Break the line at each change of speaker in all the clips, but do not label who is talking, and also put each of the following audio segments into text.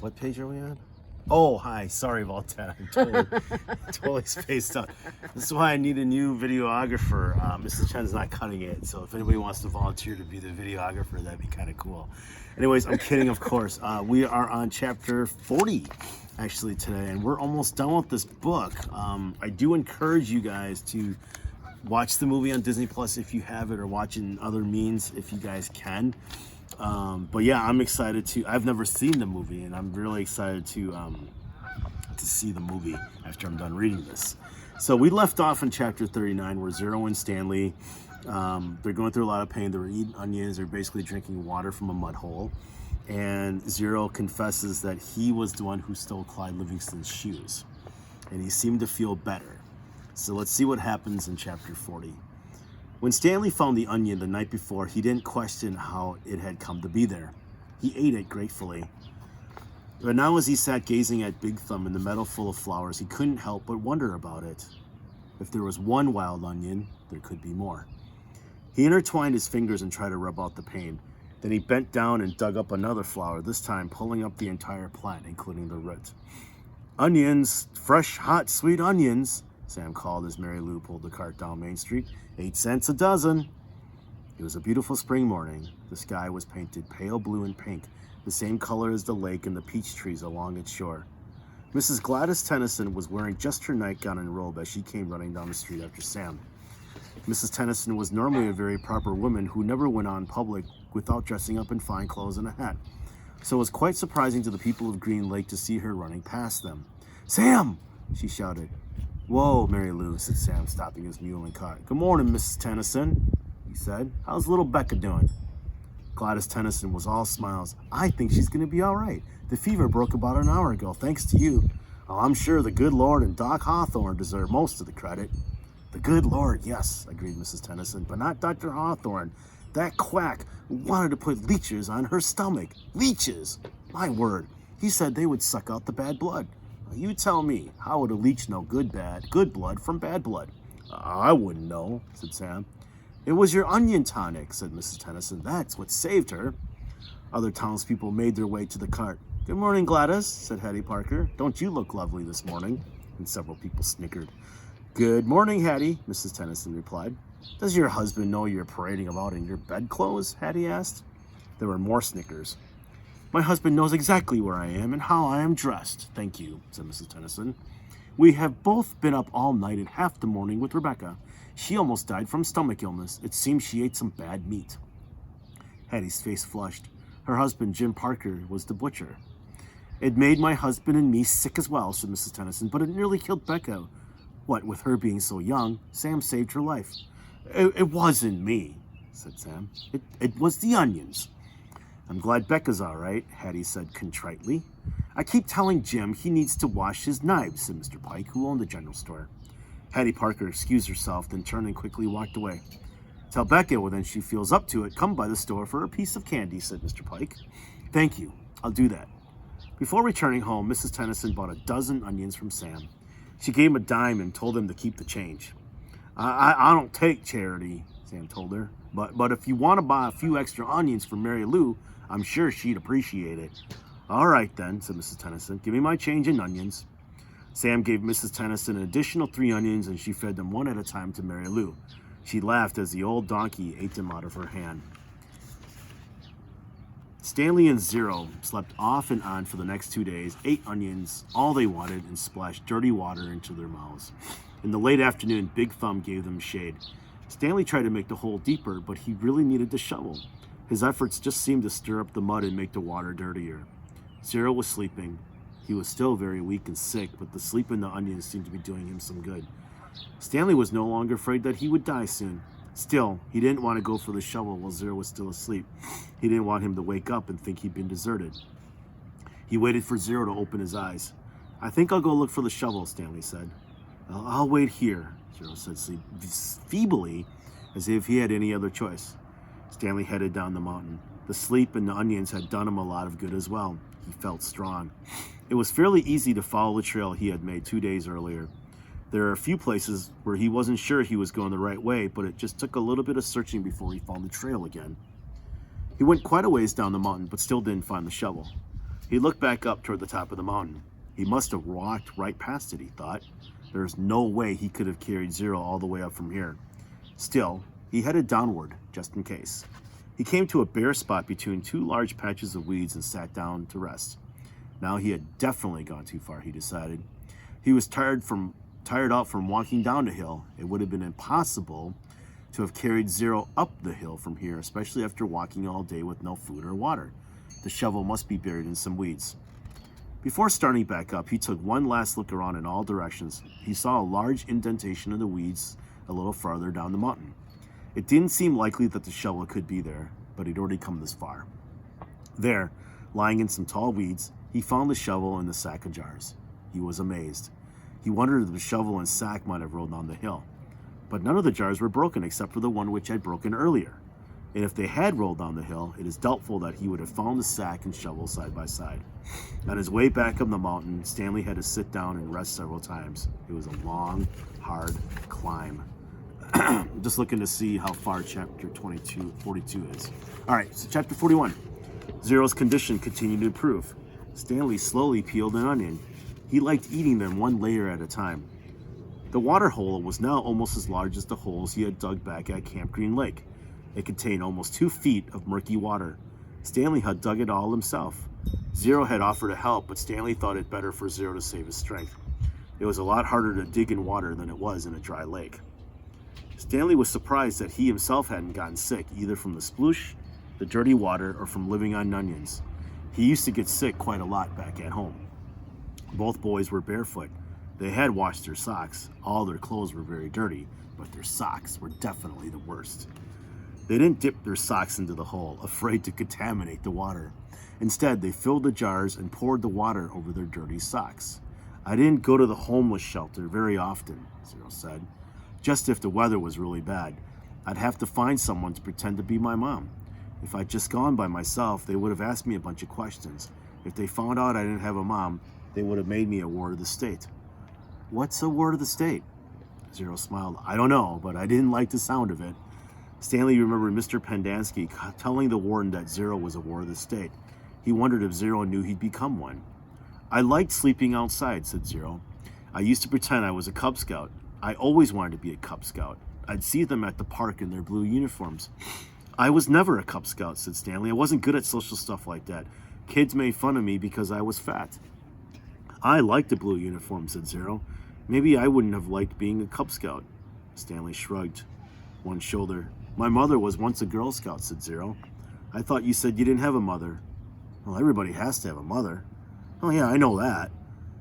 What page are we on? Oh, hi. Sorry about that. I'm totally spaced out. This is why I need a new videographer. Mrs. Chen's not cutting it, so if anybody wants to volunteer to be the videographer, that'd be kind of cool. Anyways, I'm kidding, of course. We are on chapter 40, actually, today, and we're almost done with this book. I do encourage you guys to watch the movie on Disney Plus if you have it, or watch it in other means if you guys can. But yeah, I'm excited to. I've never seen the movie, and I'm really excited to see the movie after I'm done reading this. So we left off in chapter 39, where Zero and Stanley, they're going through a lot of pain. They're eating onions. They're basically drinking water from a mud hole, and Zero confesses that he was the one who stole Clyde Livingston's shoes, and he seemed to feel better. So let's see what happens in chapter 40. When Stanley found the onion the night before, he didn't question how it had come to be there. He ate it gratefully. But now as he sat gazing at Big Thumb in the meadow full of flowers, he couldn't help but wonder about it. If there was one wild onion, there could be more. He intertwined his fingers and tried to rub out the pain. Then he bent down and dug up another flower, this time pulling up the entire plant, including the root. Onions, fresh, hot, sweet onions, Sam called as Mary Lou pulled the cart down Main Street. 8 cents a dozen. It was a beautiful spring morning. The sky was painted pale blue and pink, the same color as the lake and the peach trees along its shore. Mrs. Gladys Tennyson was wearing just her nightgown and robe as she came running down the street after Sam. Mrs. Tennyson was normally a very proper woman who never went out in public without dressing up in fine clothes and a hat. So it was quite surprising to the people of Green Lake to see her running past them. "Sam!" she shouted. "Whoa, Mary Lou," said Sam, stopping his mule and cart. "Good morning, Mrs. Tennyson," he said. "How's little Becca doing?" Gladys Tennyson was all smiles. "I think she's going to be all right. The fever broke about an hour ago, thanks to you. Oh, I'm sure the good Lord and Doc Hawthorne deserve most of the credit." "The good Lord, yes," agreed Mrs. Tennyson, "but not Dr. Hawthorne. That quack wanted to put leeches on her stomach. Leeches! My word, he said they would suck out the bad blood. You tell me, how would a leech know good blood from bad blood?" "I wouldn't know," said Sam. "It was your onion tonic," said Mrs. Tennyson. "That's what saved her." Other townspeople made their way to the cart. "Good morning, Gladys," said Hattie Parker. "Don't you look lovely this morning?" And several people snickered. "Good morning, Hattie," Mrs. Tennyson replied. "Does your husband know you're parading about in your bedclothes?" Hattie asked. There were more snickers. "My husband knows exactly where I am and how I am dressed, thank you," said Mrs. Tennyson. "We have both been up all night and half the morning with Rebecca. She almost died from stomach illness. It seems she ate some bad meat." Hattie's face flushed. Her husband, Jim Parker, was the butcher. "It made my husband and me sick as well," said Mrs. Tennyson, "but it nearly killed Becca. What with her being so young, Sam saved her life." It wasn't me," said Sam. It was the onions." "I'm glad Becca's all right," Hattie said contritely. "I keep telling Jim he needs to wash his knives," said Mr. Pike, who owned the general store. Hattie Parker excused herself, then turned and quickly walked away. "Tell Becca when she feels up to it, come by the store for a piece of candy," said Mr. Pike. "Thank you. I'll do that." Before returning home, Mrs. Tennyson bought a dozen onions from Sam. She gave him a dime and told him to keep the change. I don't take charity," Sam told her. But if you want to buy a few extra onions for Mary Lou, I'm sure she'd appreciate it." "All right, then," said Mrs. Tennyson. "Give me my change in onions." Sam gave Mrs. Tennyson an additional 3 onions, and she fed them one at a time to Mary Lou. She laughed as the old donkey ate them out of her hand. Stanley and Zero slept off and on for the next 2 days, ate onions, all they wanted, and splashed dirty water into their mouths. In the late afternoon, Big Thumb gave them shade. Stanley tried to make the hole deeper, but he really needed the shovel. His efforts just seemed to stir up the mud and make the water dirtier. Zero was sleeping. He was still very weak and sick, but the sleep in the onions seemed to be doing him some good. Stanley was no longer afraid that he would die soon. Still, he didn't want to go for the shovel while Zero was still asleep. He didn't want him to wake up and think he'd been deserted. He waited for Zero to open his eyes. "I think I'll go look for the shovel," Stanley said. I'll wait here," Zero said feebly, as if he had any other choice. Stanley headed down the mountain. The sleep and the onions had done him a lot of good as well. He felt strong. It was fairly easy to follow the trail he had made 2 days earlier. There are a few places where he wasn't sure he was going the right way, but it just took a little bit of searching before he found the trail again. He went quite a ways down the mountain, but still didn't find the shovel. He looked back up toward the top of the mountain. He must have walked right past it, he thought. There's no way he could have carried Zero all the way up from here. Still, he headed downward, just in case. He came to a bare spot between two large patches of weeds and sat down to rest. Now he had definitely gone too far, he decided. He was tired out from walking down the hill. It would have been impossible to have carried Zero up the hill from here, especially after walking all day with no food or water. The shovel must be buried in some weeds. Before starting back up, he took one last look around in all directions. He saw a large indentation in the weeds a little farther down the mountain. It didn't seem likely that the shovel could be there, but he'd already come this far. There, lying in some tall weeds, he found the shovel and the sack of jars. He was amazed. He wondered if the shovel and sack might have rolled down the hill. But none of the jars were broken except for the one which had broken earlier. And if they had rolled down the hill, it is doubtful that he would have found the sack and shovel side by side. On his way back up the mountain, Stanley had to sit down and rest several times. It was a long, hard climb. Just looking to see how far chapter 42 is. All right, so chapter 41. Zero's condition continued to improve. Stanley slowly peeled an onion. He liked eating them one layer at a time. The water hole was now almost as large as the holes he had dug back at Camp Green Lake. It contained almost 2 feet of murky water. Stanley had dug it all himself. Zero had offered to help, but Stanley thought it better for Zero to save his strength. It was a lot harder to dig in water than it was in a dry lake. Stanley was surprised that he himself hadn't gotten sick, either from the sploosh, the dirty water, or from living on onions. He used to get sick quite a lot back at home. Both boys were barefoot. They had washed their socks. All their clothes were very dirty, but their socks were definitely the worst. They didn't dip their socks into the hole, afraid to contaminate the water. Instead, they filled the jars and poured the water over their dirty socks. I didn't go to the homeless shelter very often, Zero said. Just if the weather was really bad. I'd have to find someone to pretend to be my mom. If I'd just gone by myself, they would have asked me a bunch of questions. If they found out I didn't have a mom, they would have made me a ward of the state. What's a ward of the state? Zero smiled. I don't know, but I didn't like the sound of it. Stanley remembered Mr. Pendanski telling the warden that Zero was a ward of the state. He wondered if Zero knew he'd become one. I liked sleeping outside, said Zero. I used to pretend I was a Cub Scout. I always wanted to be a Cub Scout. I'd see them at the park in their blue uniforms. I was never a Cub Scout, said Stanley. I wasn't good at social stuff like that. Kids made fun of me because I was fat. I liked the blue uniform, said Zero. Maybe I wouldn't have liked being a Cub Scout. Stanley shrugged one shoulder. My mother was once a Girl Scout, said Zero. I thought you said you didn't have a mother. Well, everybody has to have a mother. Oh yeah, I know that.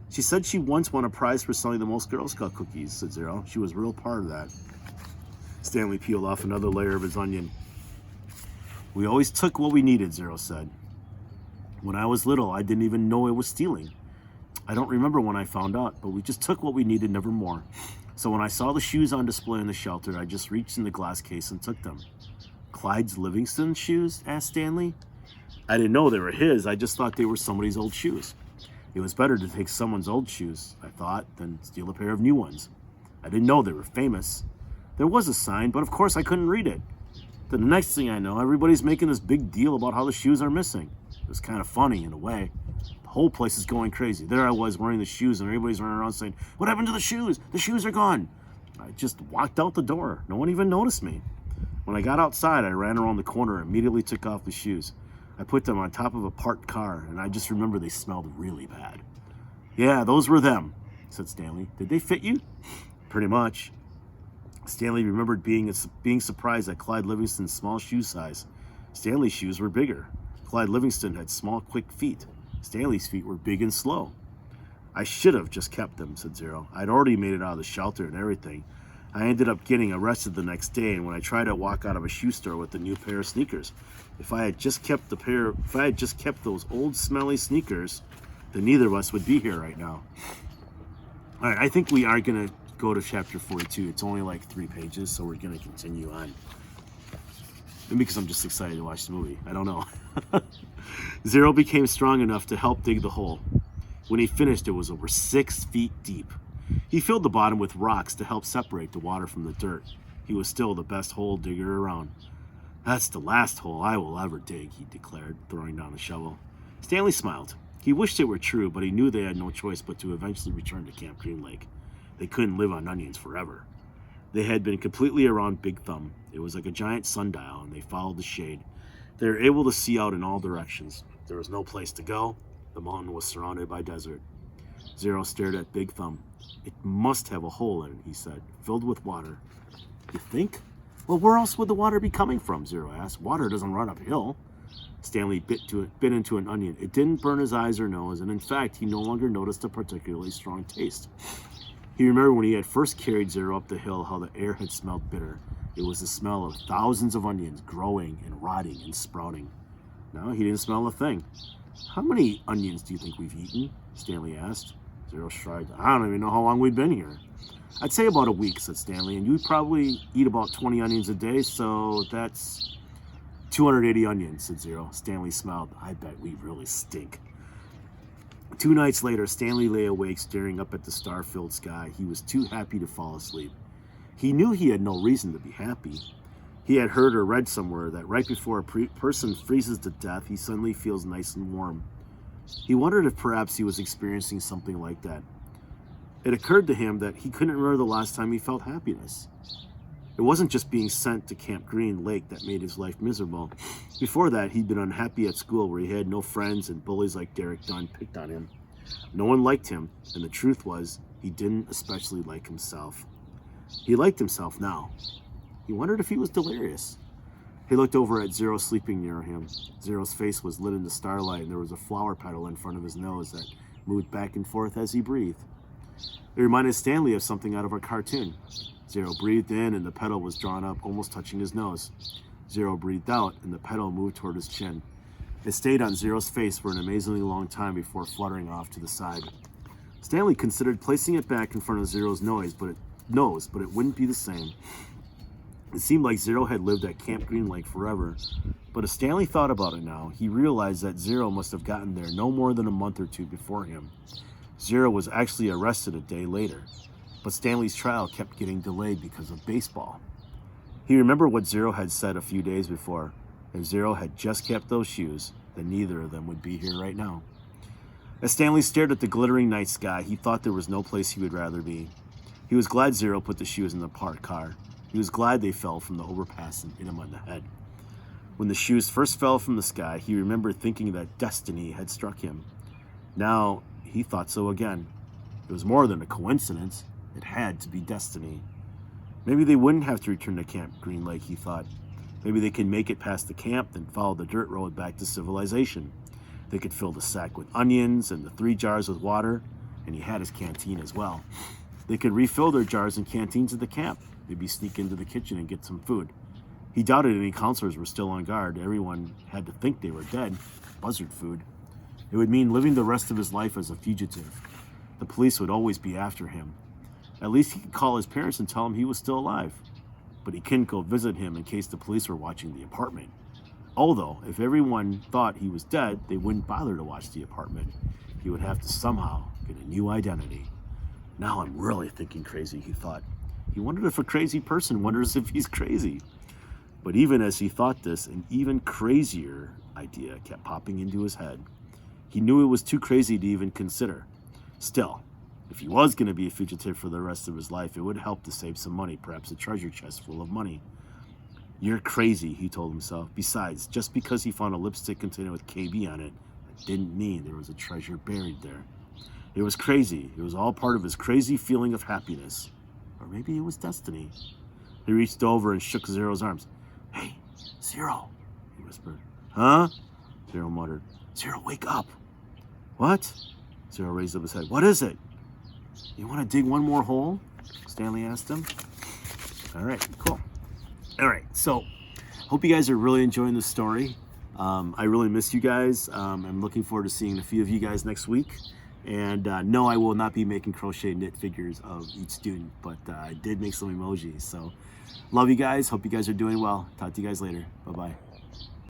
She said she once won a prize for selling the most Girl Scout cookies, said Zero. She was real part of that. Stanley peeled off another layer of his onion. We always took what we needed, Zero said. When I was little, I didn't even know it was stealing. I don't remember when I found out, but we just took what we needed, never more. So when I saw the shoes on display in the shelter, I just reached in the glass case and took them. Clyde's Livingston shoes? Asked Stanley. I didn't know they were his. I just thought they were somebody's old shoes. It was better to take someone's old shoes, I thought, than steal a pair of new ones. I didn't know they were famous. There was a sign, but of course I couldn't read it. The next thing I know, everybody's making this big deal about how the shoes are missing. It was kind of funny in a way. The whole place is going crazy. There I was wearing the shoes and everybody's running around saying, "What happened to the shoes? The shoes are gone." I just walked out the door. No one even noticed me. When I got outside, I ran around the corner and immediately took off the shoes. I put them on top of a parked car, and I just remember they smelled really bad. Yeah, those were them, said Stanley. Did they fit you? Pretty much. Stanley remembered being surprised at Clyde Livingston's small shoe size. Stanley's shoes were bigger. Clyde Livingston had small, quick feet. Stanley's feet were big and slow. I should have just kept them, said Zero. I'd already made it out of the shelter and everything. I ended up getting arrested the next day, and when I tried to walk out of a shoe store with a new pair of sneakers, if I had just kept those old smelly sneakers, then neither of us would be here right now. All right, I think we are going to go to chapter 42. It's only like 3 pages, so we're going to continue on. Maybe because I'm just excited to watch the movie. I don't know. Zero became strong enough to help dig the hole. When he finished, it was over 6 feet deep. He filled the bottom with rocks to help separate the water from the dirt. He was still the best hole digger around. That's the last hole I will ever dig, he declared, throwing down the shovel. Stanley smiled. He wished it were true, but he knew they had no choice but to eventually return to Camp Green Lake. They couldn't live on onions forever. They had been completely around Big Thumb. It was like a giant sundial, and they followed the shade. They were able to see out in all directions. There was no place to go. The mountain was surrounded by desert. Zero stared at Big Thumb. It must have a hole in it, he said, filled with water. You think? Well, where else would the water be coming from? Zero asked. Water doesn't run uphill. Stanley bit into an onion. It didn't burn his eyes or nose, and in fact, he no longer noticed a particularly strong taste. He remembered when he had first carried Zero up the hill how the air had smelled bitter. It was the smell of thousands of onions growing and rotting and sprouting. Now he didn't smell a thing. How many onions do you think we've eaten? Stanley asked. Zero shrugged. I don't even know how long we've been here. I'd say about a week, said Stanley, and you'd probably eat about 20 onions a day, so that's 280 onions, said Zero. Stanley smiled. I bet we really stink. 2 nights later, Stanley lay awake staring up at the star-filled sky. He was too happy to fall asleep. He knew he had no reason to be happy. He had heard or read somewhere that right before a person freezes to death, he suddenly feels nice and warm. He wondered if perhaps he was experiencing something like that. It occurred to him that he couldn't remember the last time he felt happiness. It wasn't just being sent to Camp Green Lake that made his life miserable. Before that, he'd been unhappy at school where he had no friends and bullies like Derek Dunn picked on him. No one liked him, and the truth was, he didn't especially like himself. He liked himself now. He wondered if he was delirious. He looked over at Zero sleeping near him. Zero's face was lit in the starlight, and there was a flower petal in front of his nose that moved back and forth as he breathed. It reminded Stanley of something out of a cartoon. Zero breathed in, and the petal was drawn up, almost touching his nose. Zero breathed out, and the petal moved toward his chin. It stayed on Zero's face for an amazingly long time before fluttering off to the side. Stanley considered placing it back in front of Zero's nose, but it wouldn't be the same. It seemed like Zero had lived at Camp Green Lake forever, but as Stanley thought about it now, he realized that Zero must have gotten there no more than a month or two before him. Zero was actually arrested a day later, but Stanley's trial kept getting delayed because of baseball. He remembered what Zero had said a few days before. If Zero had just kept those shoes, then neither of them would be here right now. As Stanley stared at the glittering night sky, he thought there was no place he would rather be. He was glad Zero put the shoes in the parked car. He was glad they fell from the overpass and hit him on the head. When the shoes first fell from the sky, he remembered thinking that destiny had struck him. Now, he thought so again. It was more than a coincidence. It had to be destiny. Maybe they wouldn't have to return to Camp Green Lake, he thought. Maybe they could make it past the camp, then follow the dirt road back to civilization. They could fill the sack with onions and the 3 jars with water, and he had his canteen as well. They could refill their jars and canteens at the camp. Maybe sneak into the kitchen and get some food. He doubted any counselors were still on guard. Everyone had to think they were dead. Buzzard food. It would mean living the rest of his life as a fugitive. The police would always be after him. At least he could call his parents and tell them he was still alive. But he couldn't go visit him in case the police were watching the apartment. Although, if everyone thought he was dead, they wouldn't bother to watch the apartment. He would have to somehow get a new identity. Now I'm really thinking crazy, he thought. He wondered if a crazy person wonders if he's crazy. But even as he thought this, an even crazier idea kept popping into his head. He knew it was too crazy to even consider. Still, if he was going to be a fugitive for the rest of his life, it would help to save some money, perhaps a treasure chest full of money. You're crazy, he told himself. Besides, just because he found a lipstick container with KB on it, that didn't mean there was a treasure buried there. It was crazy. It was all part of his crazy feeling of happiness. Or maybe it was destiny. He reached over and shook Zero's arms. Hey, Zero, he whispered. Huh? Zero muttered. Zero, wake up. What? Zero raised up his head. What is it? You want to dig one more hole? Stanley asked him. All right, cool. All right, so hope you guys are really enjoying the story. I really miss you guys. I'm looking forward to seeing a few of you guys next week. And no, I will not be making crochet knit figures of each student, but I did make some emojis. So love you guys. Hope you guys are doing well. Talk to you guys later. Bye-bye.